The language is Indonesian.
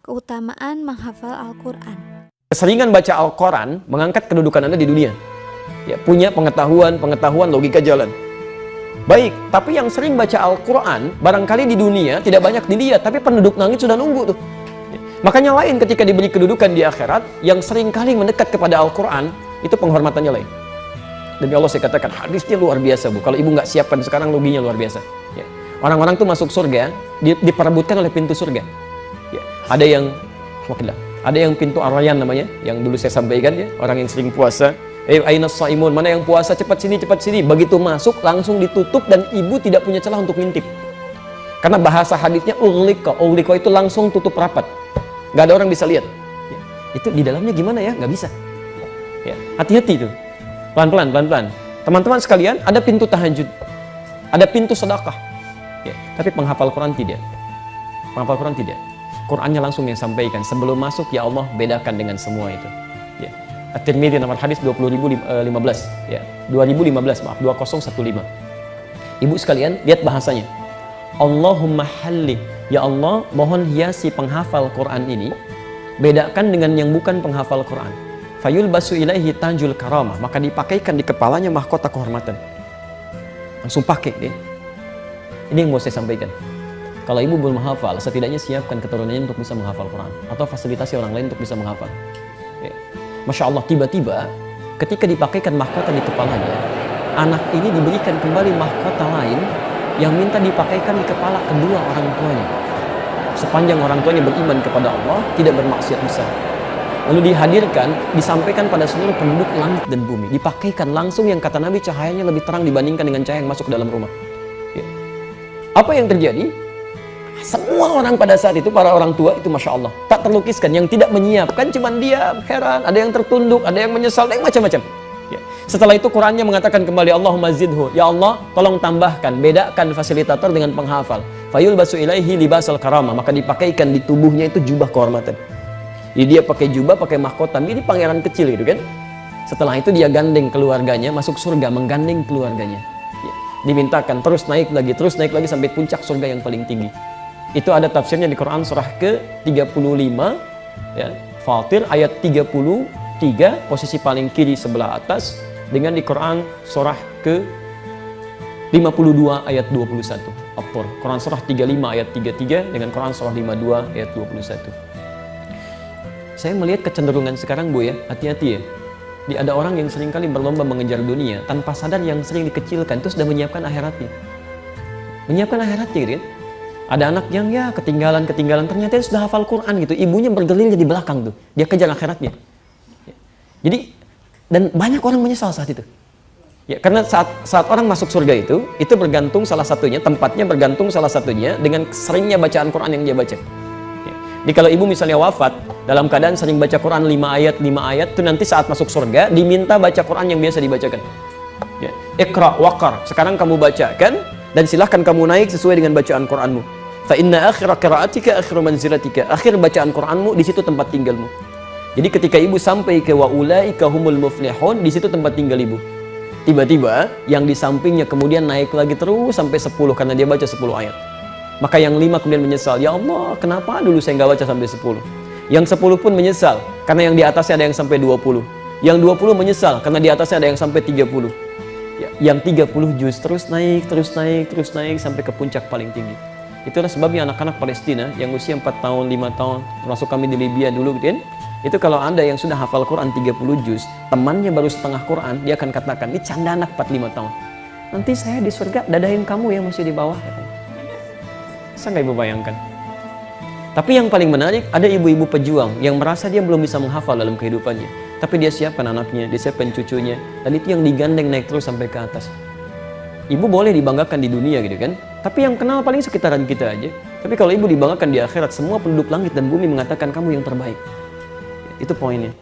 Keutamaan menghafal Al-Quran. Keseringan baca Al-Quran mengangkat kedudukan Anda di dunia. Ya, punya pengetahuan logika jalan. Baik, tapi yang sering baca Al-Quran barangkali di dunia tidak banyak dilihat, tapi penduduk langit sudah nunggu tuh. Ya. Makanya lain ketika diberi kedudukan di akhirat, yang sering kali mendekat kepada Al-Quran, itu penghormatannya lain. Demi Allah saya katakan, hadisnya luar biasa Bu. Kalau ibu nggak siapkan sekarang, loginya luar biasa. Ya. Orang-orang tuh masuk surga, diperebutkan oleh pintu surga. Ya. Ada yang pintu Ar-Rayyan namanya, yang dulu saya sampaikan ya, orang yang sering puasa. Ainas shaimun, mana yang puasa, cepat sini. Begitu masuk langsung ditutup dan ibu tidak punya celah untuk ngintip. Karena bahasa hadisnya ughliqa itu langsung tutup rapat. Nggak ada orang bisa lihat. Ya. Itu di dalamnya gimana ya? Nggak bisa. Ya. Hati-hati tuh. Pelan-pelan. Teman-teman sekalian, ada pintu tahajud. Ada pintu sedekah. Ya. Tapi penghafal Quran tidak. Penghafal Quran tidak. Qurannya langsung yang sampaikan. Sebelum masuk, ya Allah bedakan dengan semua itu. Ya. At-Tirmidzi nomor hadis 20.015 ya. 2015 maaf 2015. Ibu sekalian, lihat bahasanya. Allahumma halli, ya Allah mohon hiasi penghafal Quran ini bedakan dengan yang bukan penghafal Quran. Fayul basu ilaihi tanjul karamah, maka dipakaikan di kepalanya mahkota kehormatan. Langsung pakai deh. Ini yang mau saya sampaikan. Kalau ibu belum menghafal, setidaknya siapkan keturunannya untuk bisa menghafal Quran atau fasilitasi orang lain untuk bisa menghafal. Ya. Masya Allah, tiba-tiba ketika dipakaikan mahkota di kepalanya, anak ini diberikan kembali mahkota lain yang minta dipakaikan di kepala kedua orang tuanya. Sepanjang orang tuanya beriman kepada Allah, tidak bermaksiat besar. Lalu dihadirkan, disampaikan pada seluruh penduduk langit dan bumi. Dipakaikan langsung yang kata Nabi cahayanya lebih terang dibandingkan dengan cahaya yang masuk dalam rumah. Ya. Apa yang terjadi? Semua orang pada saat itu, para orang tua itu Masya Allah, tak terlukiskan. Yang tidak menyiapkan cuman dia heran, ada yang tertunduk, ada yang menyesal, ada yang macam-macam. Ya. Setelah itu Qurannya mengatakan kembali, Allahumma zidhu, ya Allah tolong tambahkan, bedakan fasilitator dengan penghafal. Fayul basu ilaihi libasal karamah, maka dipakaikan di tubuhnya itu jubah kehormatan. Jadi dia pakai jubah, pakai mahkota, ini pangeran kecil gitu kan. Setelah itu dia gandeng keluarganya, masuk surga, menggandeng keluarganya. Ya. Dimintakan terus naik lagi sampai puncak surga yang paling tinggi. Itu ada tafsirnya di Quran surah ke-35 ya, Fatir ayat 33, posisi paling kiri sebelah atas, dengan di Quran surah ke-52 ayat 21. At-Tur. Quran surah 35 ayat 33 dengan Quran surah 52 ayat 21. Saya melihat kecenderungan sekarang Bu ya, hati-hati ya. Ada orang yang seringkali berlomba mengejar dunia tanpa sadar yang sering dikecilkan itu sudah menyiapkan akhiratnya. Menyiapkan akhiratnya gitu kan. Ada anak yang ya ketinggalan, ternyata dia sudah hafal Quran gitu. Ibunya bergerilya di belakang tuh. Dia kejar akhiratnya. Ya. Jadi, dan banyak orang menyesal saat itu. Ya, karena saat orang masuk surga itu bergantung salah satunya, tempatnya bergantung salah satunya dengan seringnya bacaan Quran yang dia baca. Ya. Jadi kalau ibu misalnya wafat, dalam keadaan sering baca Quran 5 ayat, itu nanti saat masuk surga, diminta baca Quran yang biasa dibacakan. Ya. Iqra waqar, sekarang kamu bacakan, dan silahkan kamu naik sesuai dengan bacaan Quranmu. Fa inna akhira qiraatika akhiru manzilatika. Akhir bacaan Quranmu di situ tempat tinggalmu. Jadi ketika ibu sampai ke wa ulaika humul muflihun, di situ tempat tinggal ibu. Tiba-tiba yang di sampingnya kemudian naik lagi terus sampai 10 karena dia baca 10 ayat. Maka yang 5 kemudian menyesal, ya Allah, kenapa dulu saya nggak baca sampai 10? Yang 10 pun menyesal karena yang di atasnya ada yang sampai 20. Yang 20 menyesal karena di atasnya ada yang sampai 30. Yang 30 juz terus naik sampai ke puncak paling tinggi. Itulah sebabnya anak-anak Palestina yang usia 4 tahun, 5 tahun, termasuk kami di Libya dulu gitu kan, itu kalau Anda yang sudah hafal Quran 30 juz, temannya baru setengah Quran, dia akan katakan, ini canda anak 4-5 tahun. Nanti saya di surga dadahin kamu yang masih di bawah. Bisa nggak ibu bayangkan? Tapi yang paling menarik, ada ibu-ibu pejuang yang merasa dia belum bisa menghafal dalam kehidupannya. Tapi dia siapkan anaknya, dia siapkan cucunya, dan itu yang digandeng naik terus sampai ke atas. Ibu boleh dibanggakan di dunia gitu kan, tapi yang kenal paling sekitaran kita aja. Tapi kalau ibu dibanggakan di akhirat, semua penduduk langit dan bumi mengatakan kamu yang terbaik. Itu poinnya.